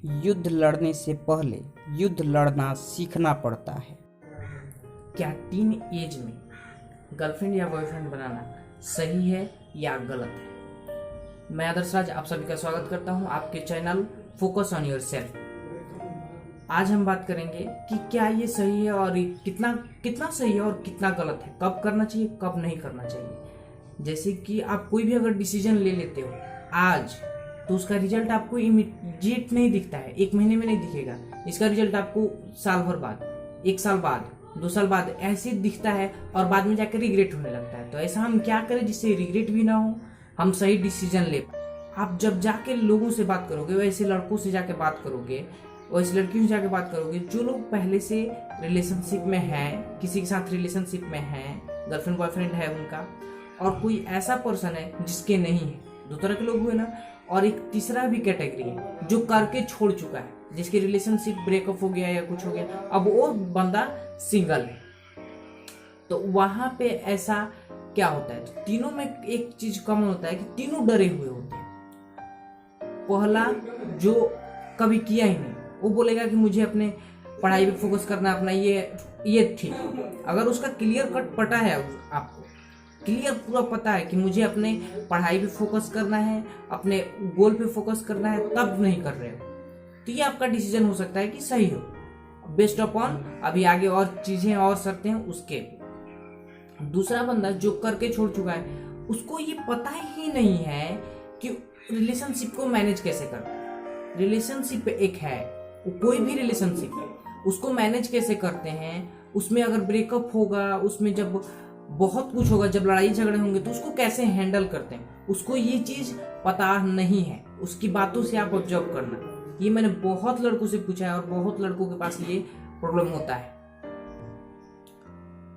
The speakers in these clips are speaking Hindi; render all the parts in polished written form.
युद्ध लड़ने से पहले युद्ध लड़ना सीखना पड़ता है। क्या टीन एज में गर्लफ्रेंड या बॉयफ्रेंड बनाना सही है या गलत है? मैं आदर्श राज आप सभी का स्वागत करता हूं आपके channel focus on your self. आज हम बात करेंगे कि क्या ये सही है और कितना कितना सही है और कितना गलत है, कब करना चाहिए कब नहीं करना चाहिए। जैसे कि आप कोई भी अगर डिसीजन ले लेते हो आज, तो उसका रिजल्ट आपको इमीडिएट नहीं दिखता है, एक महीने में नहीं दिखेगा। इसका रिजल्ट आपको साल भर बाद, एक साल बाद, 2 साल बाद ऐसे दिखता है और बाद में जाकर रिग्रेट होने लगता है। तो ऐसा हम क्या करें जिससे रिग्रेट भी ना हो, हम सही डिसीजन ले पाए। आप जब जाके लोगों से बात करोगे, वैसे लड़कों से जाके बात करोगे, वैसे लड़कियों से जाके बात करोगे जो लोग पहले से रिलेशनशिप में हैं, किसी के साथ रिलेशनशिप में हैं, गर्लफ्रेंड बॉयफ्रेंड है उनका, और कोई ऐसा पर्सन है जिसके नहीं है। 2 तरह के लोग हुए ना। और एक तीसरा भी कैटेगरी है जो करके छोड़ चुका है, जिसकी रिलेशनशिप ब्रेकअप हो गया या कुछ हो गया, अब वो बंदा सिंगल है। तो वहां पे ऐसा क्या होता है, तो तीनों में एक चीज कॉमन होता है कि तीनों डरे हुए होते हैं। पहला जो कभी किया ही नहीं, वो बोलेगा कि मुझे अपने पढ़ाई पे फोकस करना, अपना ये ठीक है। अगर उसका क्लियर कट पता है, आपको क्लियर पूरा पता है कि मुझे अपने पढ़ाई पे फोकस करना है, अपने गोल पे फोकस करना है, तब नहीं कर रहे हो, तो ये आपका डिसीजन हो सकता है कि सही हो, बेस्ड अपॉन अभी आगे और चीजें और शर्तें हैं उसके। दूसरा बंदा जो करके छोड़ चुका है, उसको ये पता ही नहीं है कि रिलेशनशिप को मैनेज कैसे करना है। रिलेशनशिप एक है, कोई भी रिलेशनशिप है, उसको मैनेज कैसे करते हैं, उसमें अगर ब्रेकअप होगा, उसमें जब बहुत कुछ होगा, जब लड़ाई झगड़े होंगे तो उसको कैसे हैंडल करते हैं, उसको ये चीज पता नहीं है। उसकी बातों से आप ऑब्जर्व करना। ये मैंने बहुत लड़कों से पूछा है और बहुत लड़कों के पास ये प्रॉब्लम होता है।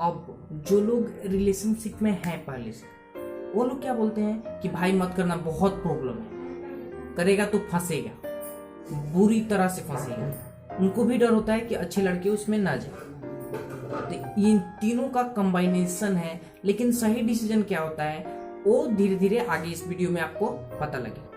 अब जो लोग रिलेशनशिप में हैं पहले से, वो लोग क्या बोलते हैं कि भाई मत करना, बहुत प्रॉब्लम है, करेगा तो फंसेगा, बुरी तरह से फंसेगा। उनको भी डर होता है कि अच्छे लड़के उसमें ना जाए। तो इन तीनों का कंबाइनेशन है। लेकिन सही डिसीजन क्या होता है वो धीरे धीरे आगे इस वीडियो में आपको पता लगे।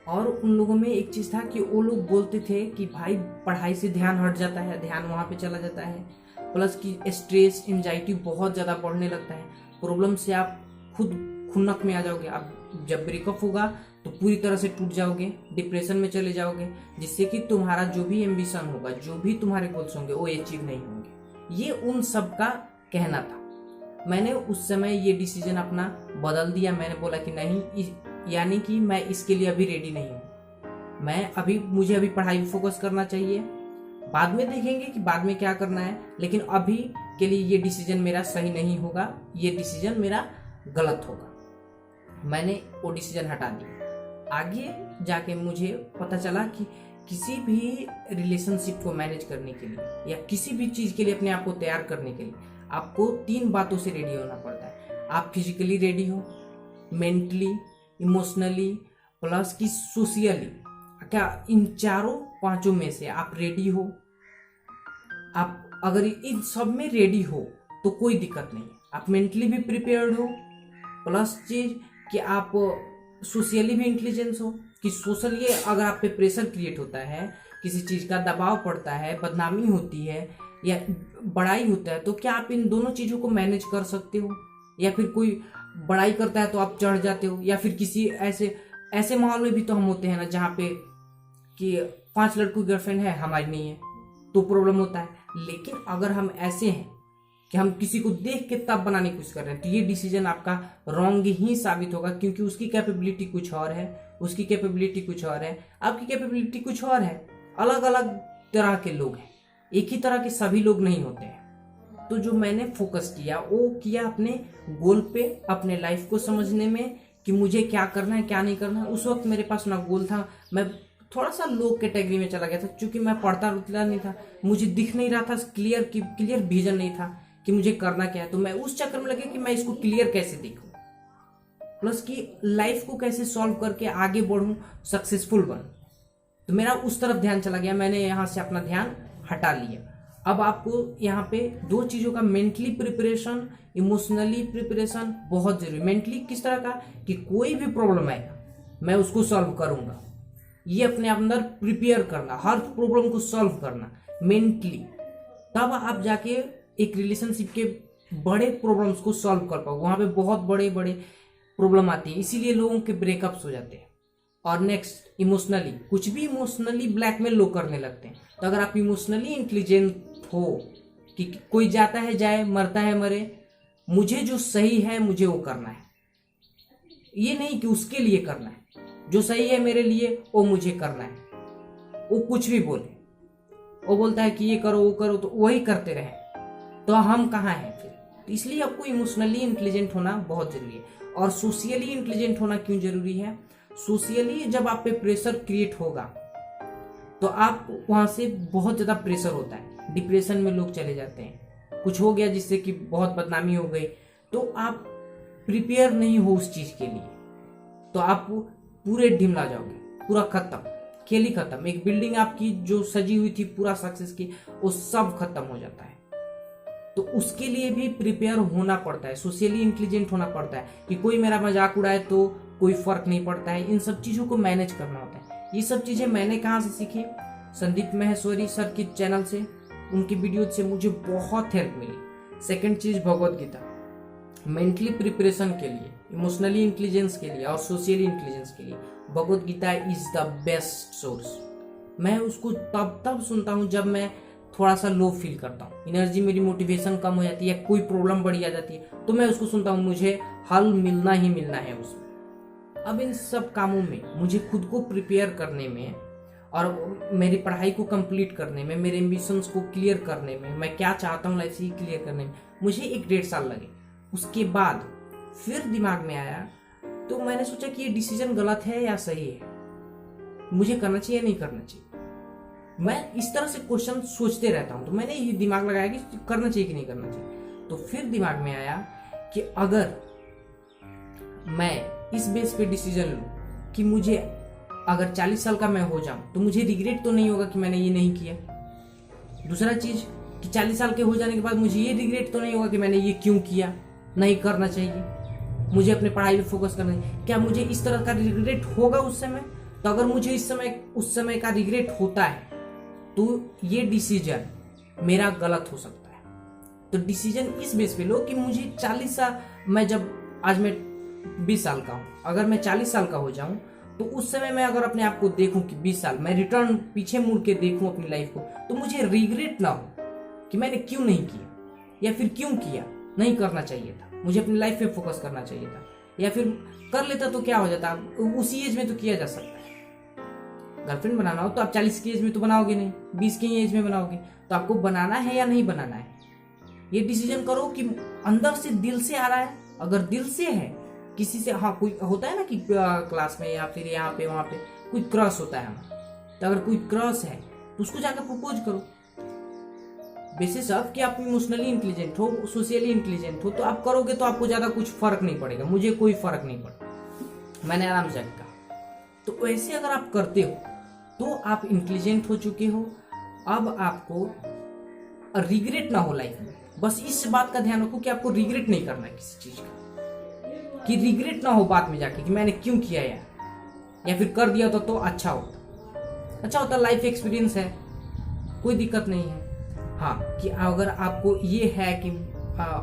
और उन लोगों में एक चीज था कि वो लोग बोलते थे कि भाई पढ़ाई से ध्यान हट जाता है, ध्यान वहां पे चला जाता है, प्लस की स्ट्रेस एंजाइटी बहुत ज्यादा बढ़ने लगता है, प्रॉब्लम से आप खुद खुन्नक में आ जाओगे। आप जब ब्रेकअप होगा तो पूरी तरह से टूट जाओगे, डिप्रेशन में चले जाओगे, जिससे कि तुम्हारा जो भी एम्बिशन होगा, जो भी तुम्हारे गोल्स होंगे, वो अचीव नहीं होंगे। ये उन सब का कहना था। मैंने उस समय ये डिसीजन अपना बदल दिया। मैंने बोला कि नहीं, यानी कि मैं इसके लिए अभी रेडी नहीं हूँ। मुझे अभी पढ़ाई पे फोकस करना चाहिए, बाद में देखेंगे कि बाद में क्या करना है, लेकिन अभी के लिए ये डिसीजन मेरा सही नहीं होगा, ये डिसीजन मेरा गलत होगा। मैंने वो डिसीजन हटा दिया। आगे जाके मुझे पता चला कि किसी भी रिलेशनशिप को मैनेज करने के लिए या किसी भी चीज के लिए अपने आप को तैयार करने के लिए आपको 3 बातों से रेडी होना पड़ता है। आप फिजिकली रेडी हो, मेंटली, इमोशनली, प्लस की सोशली। क्या इन 4-5 में से आप रेडी हो? आप अगर इन सब में रेडी हो तो कोई दिक्कत नहीं है। आप मेंटली भी प्रिपेयर्ड हो, प्लस चीज कि आप सोशली भी इंटेलिजेंस हो, कि सोशली अगर आप पे प्रेशर क्रिएट होता है, किसी चीज का दबाव पड़ता है, बदनामी होती है या बड़ाई होता है, तो क्या आप इन दोनों चीजों को मैनेज कर सकते हो? या फिर कोई बड़ाई करता है तो आप चढ़ जाते हो? या फिर किसी ऐसे माहौल में भी तो हम होते हैं ना, जहाँ पे कि 5 लड़कों की गर्लफ्रेंड है, हमारी नहीं है, तो प्रॉब्लम होता है। लेकिन अगर हम ऐसे हैं कि हम किसी को देख के तब बनाने की कोशिश कर रहे हैं, तो ये डिसीजन आपका रॉन्ग ही साबित होगा, क्योंकि उसकी कैपेबिलिटी कुछ और है, उसकी कैपेबिलिटी कुछ और है, आपकी कैपेबिलिटी कुछ और है। अलग अलग तरह के लोग हैं, एक ही तरह के सभी लोग नहीं होते हैं। तो जो मैंने फोकस किया वो किया अपने गोल पे, अपने लाइफ को समझने में कि मुझे क्या करना है क्या नहीं करना है। उस वक्त मेरे पास ना गोल था, मैं थोड़ा सा लो कैटेगरी में चला गया था, क्योंकि मैं पढ़ता रुतला नहीं था, मुझे दिख नहीं रहा था, क्लियर विजन नहीं था कि मुझे करना क्या है। तो मैं उस चक्कर में लगे कि मैं इसको क्लियर कैसे देखूं, प्लस की लाइफ को कैसे सॉल्व करके आगे बढ़ूं, सक्सेसफुल बनूं। तो मेरा उस तरफ ध्यान चला गया, मैंने यहां से अपना ध्यान हटा लिया। अब आपको यहाँ पे 2 चीजों का, मेंटली प्रिपरेशन, इमोशनली प्रिपरेशन बहुत जरूरी। मेंटली किस तरह का कि कोई भी प्रॉब्लम आएगा मैं उसको सॉल्व करूंगा, ये अपने अंदर प्रिपेयर करना, हर प्रॉब्लम को सॉल्व करना मेंटली, तब आप जाके एक रिलेशनशिप के बड़े प्रॉब्लम्स को सॉल्व कर पाओ। वहां पे बहुत बड़े बड़े प्रॉब्लम आती है, इसीलिए लोगों के ब्रेकअप्स हो जाते हैं। और नेक्स्ट, इमोशनली, कुछ भी इमोशनली ब्लैकमेल लोग करने लगते हैं। तो अगर आप इमोशनली इंटेलिजेंट हो कि कोई जाता है जाए, मरता है मरे, मुझे जो सही है मुझे वो करना है, ये नहीं कि उसके लिए करना है, जो सही है मेरे लिए वो मुझे करना है। वो कुछ भी बोले, वो बोलता है कि ये करो वो करो, तो वही करते रहे, तो हम कहाँ हैं फिर। तो इसलिए आपको इमोशनली इंटेलिजेंट होना बहुत जरूरी है। और सोशियली इंटेलिजेंट होना क्यों जरूरी है? सोशियली जब आप पे प्रेशर क्रिएट होगा तो आप वहां से, बहुत ज्यादा प्रेशर होता है, डिप्रेशन में लोग चले जाते हैं, कुछ हो गया जिससे कि बहुत बदनामी हो गई, तो आप प्रिपेयर नहीं हो उस चीज के लिए, तो आप पूरे ढिमला जाओगे, पूरा खत्म, खेल ही खत्म। एक बिल्डिंग आपकी जो सजी हुई थी पूरा सक्सेस की, वो सब खत्म हो जाता है। तो उसके लिए भी प्रिपेयर होना पड़ता है, सोशली इंटेलिजेंट होना पड़ता है कि कोई मेरा मजाक उड़ाए तो कोई फर्क नहीं पड़ता है। इन सब चीजों को मैनेज करना होता है। ये सब चीजें मैंने कहाँ से सीखी? संदीप महेश्वरी सर के चैनल से, उनकी वीडियो से मुझे बहुत हेल्प मिली। सेकंड चीज, भगवत गीता, मेंटली प्रिपरेशन के लिए, इमोशनली इंटेलिजेंस के लिए और सोशली इंटेलिजेंस के लिए Bhagavad Gita is the best source. मैं उसको तब सुनता हूँ जब मैं थोड़ा सा लो फील करता हूँ, एनर्जी मेरी, मोटिवेशन कम हो जाती है, कोई प्रॉब्लम बड़ी आ जाती है, तो मैं उसको सुनता हूँ, मुझे हल मिलना ही मिलना है उसमें। अब इन सब कामों में मुझे खुद को प्रिपेयर करने में और मेरी पढ़ाई को कंप्लीट करने में, मेरे एम्बिशंस को क्लियर करने में, मैं क्या चाहता हूँ लाइफ से क्लियर करने में मुझे 1-1.5 साल लगे। उसके बाद फिर दिमाग में आया, तो मैंने सोचा कि ये डिसीजन गलत है या सही है, मुझे करना चाहिए या नहीं करना चाहिए। मैं इस तरह से क्वेश्चन सोचते रहता हूं, तो मैंने ये दिमाग लगाया कि करना चाहिए कि नहीं करना चाहिए। तो फिर दिमाग में आया कि अगर मैं इस बेस पे डिसीजन लूं कि मुझे अगर 40 साल का मैं हो जाऊं तो मुझे रिग्रेट तो नहीं होगा कि मैंने ये नहीं किया। दूसरा चीज कि 40 साल के हो जाने के बाद मुझे ये रिग्रेट तो नहीं होगा कि मैंने ये क्यों किया, नहीं करना चाहिए, मुझे अपने पढ़ाई पे फोकस करना चाहिए। क्या मुझे इस तरह का रिग्रेट होगा उस समय? तो अगर मुझे उस समय का रिग्रेट होता है तो ये डिसीजन मेरा गलत हो सकता है। तो डिसीजन इस बेस पे लो कि मुझे 40 साल, आज मैं 20 साल का हूं, अगर मैं 40 साल का हो जाऊं तो उस समय मैं अगर अपने आप को देखूं कि 20 साल, मैं रिटर्न पीछे मुड़ के देखूं अपनी लाइफ को, तो मुझे रिग्रेट ना हो कि मैंने क्यों नहीं किया, या फिर क्यों किया, नहीं करना चाहिए था, मुझे अपनी लाइफ पे फोकस करना चाहिए था, या फिर कर लेता तो क्या हो जाता। उसी एज में तो किया जा सकता है। गर्लफ्रेंड बनाना हो तो आप 40 की एज में तो बनाओगे नहीं, 20 की एज में बनाओगे। तो आपको बनाना है या नहीं बनाना है, ये डिसीजन करो कि अंदर से, दिल से आ रहा है। अगर दिल से है, किसी से, हाँ कोई होता है ना कि क्लास में या फिर यहाँ पे वहां पे कोई क्रश होता है हमारा, तो अगर कोई क्रश है तो उसको जाकर प्रपोज करो। बेसिस ऑफ कि आप इमोशनली इंटेलिजेंट हो, सोशली इंटेलिजेंट हो, तो आप करोगे तो आपको ज्यादा कुछ फर्क नहीं पड़ेगा। मुझे कोई फर्क नहीं पड़ा, मैंने आराम से कहा। तो वैसे अगर आप करते हो तो आप इंटेलिजेंट हो चुके हो। अब आपको रिग्रेट ना हो लाइफ में, बस इस बात का ध्यान रखो कि आपको रिग्रेट नहीं करना है किसी चीज का, कि रिग्रेट ना हो बाद में जाके कि मैंने क्यों किया यार, या फिर कर दिया तो अच्छा होता। लाइफ एक्सपीरियंस है, कोई दिक्कत नहीं है। हाँ, कि अगर आपको ये है कि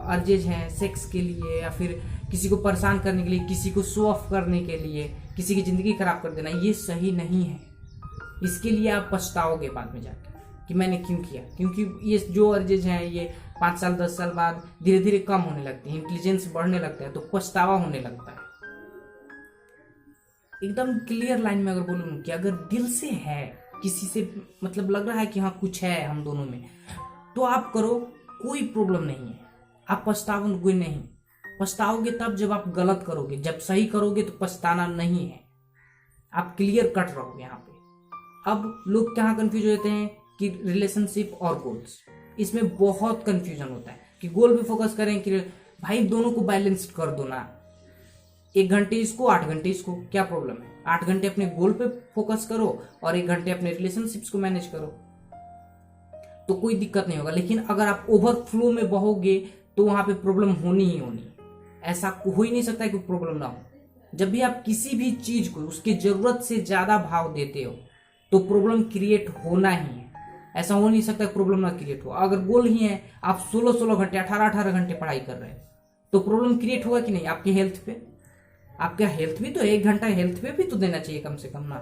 अर्जेज हैं सेक्स के लिए, या फिर किसी को परेशान करने के लिए, किसी को शो ऑफ करने के लिए, किसी की जिंदगी खराब कर देना, ये सही नहीं है। इसके लिए आप पछताओगे बाद में जाके कि मैंने क्यों किया, क्योंकि ये जो अर्जेज हैं ये 5 साल 10 साल बाद धीरे धीरे कम होने लगती है, इंटेलिजेंस बढ़ने लगता है, तो पछतावा होने लगता है। एकदम क्लियर लाइन में अगर बोलूं कि अगर दिल से है, किसी से मतलब लग रहा है कि हाँ कुछ है हम दोनों में, तो आप करो, कोई प्रॉब्लम नहीं है। आप पछताओगे नहीं, पछताओगे तब जब आप गलत करोगे, जब सही करोगे तो पछताना नहीं है। आप क्लियर कट रहोगे यहाँ पे। अब लोग कहाँ कंफ्यूज होते हैं कि रिलेशनशिप और गोल्स, इसमें बहुत कंफ्यूजन होता है कि गोल पे फोकस करें कि भाई दोनों को बैलेंस कर दो ना, 1 घंटे इसको 8 घंटे इसको, क्या प्रॉब्लम है? 8 घंटे अपने गोल पे फोकस करो और 1 घंटे अपने रिलेशनशिप्स को मैनेज करो, तो कोई दिक्कत नहीं होगा। लेकिन अगर आप ओवरफ्लो में बहोगे तो वहां पे प्रॉब्लम होनी ही होनी। ऐसा हो ही नहीं सकता कि प्रॉब्लम ना हो। जब भी आप किसी भी चीज को उसकी जरूरत से ज्यादा भाव देते हो तो प्रॉब्लम क्रिएट होना ही है। ऐसा हो नहीं सकता प्रॉब्लम ना क्रिएट हो। अगर गोल ही है आप 16-16 घंटे 18-18 घंटे पढ़ाई कर रहे हैं तो प्रॉब्लम क्रिएट होगा कि नहीं आपकी हेल्थ पे? आपका हेल्थ भी तो 1 घंटा हेल्थ पे भी तो देना चाहिए कम से कम ना।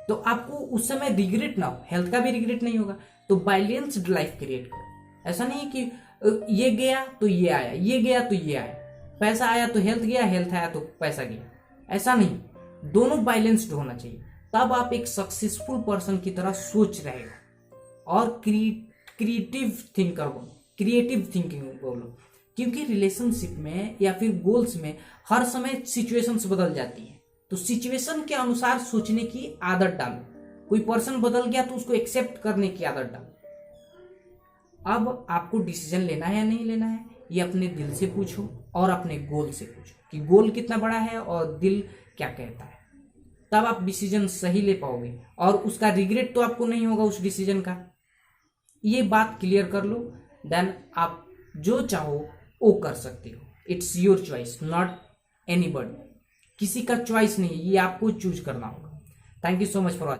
तो आपको उस समय रिग्रेट ना हो, हेल्थ का भी रिग्रेट नहीं होगा। तो बैलेंस्ड लाइफ क्रिएट करो। ऐसा नहीं है कि ये गया तो ये आया, ये गया तो ये आया, पैसा आया तो हेल्थ गया, हेल्थ आया तो पैसा गया। ऐसा नहीं, दोनों बैलेंस्ड होना चाहिए। तब आप एक सक्सेसफुल पर्सन की तरह सोच रहे हो और क्रिएटिव थिंकर बोलो, क्रिएटिव थिंकिंग बोलो। क्योंकि रिलेशनशिप में या फिर गोल्स में हर समय सिचुएशंस बदल जाती है, तो सिचुएशन के अनुसार सोचने की आदत डालो। कोई पर्सन बदल गया तो उसको एक्सेप्ट करने की आदत डालो। अब आपको डिसीजन लेना है या नहीं लेना है, ये अपने दिल से पूछो और अपने गोल से पूछो कि गोल कितना बड़ा है और दिल क्या कहता है। तब आप डिसीजन सही ले पाओगे और उसका रिग्रेट तो आपको नहीं होगा उस डिसीजन का। ये बात क्लियर कर लो, देन आप जो चाहो वो कर सकते हो। It's your choice, not anybody. किसी का चॉइस नहीं, ये आपको चूज करना होगा। Thank you so much for watching.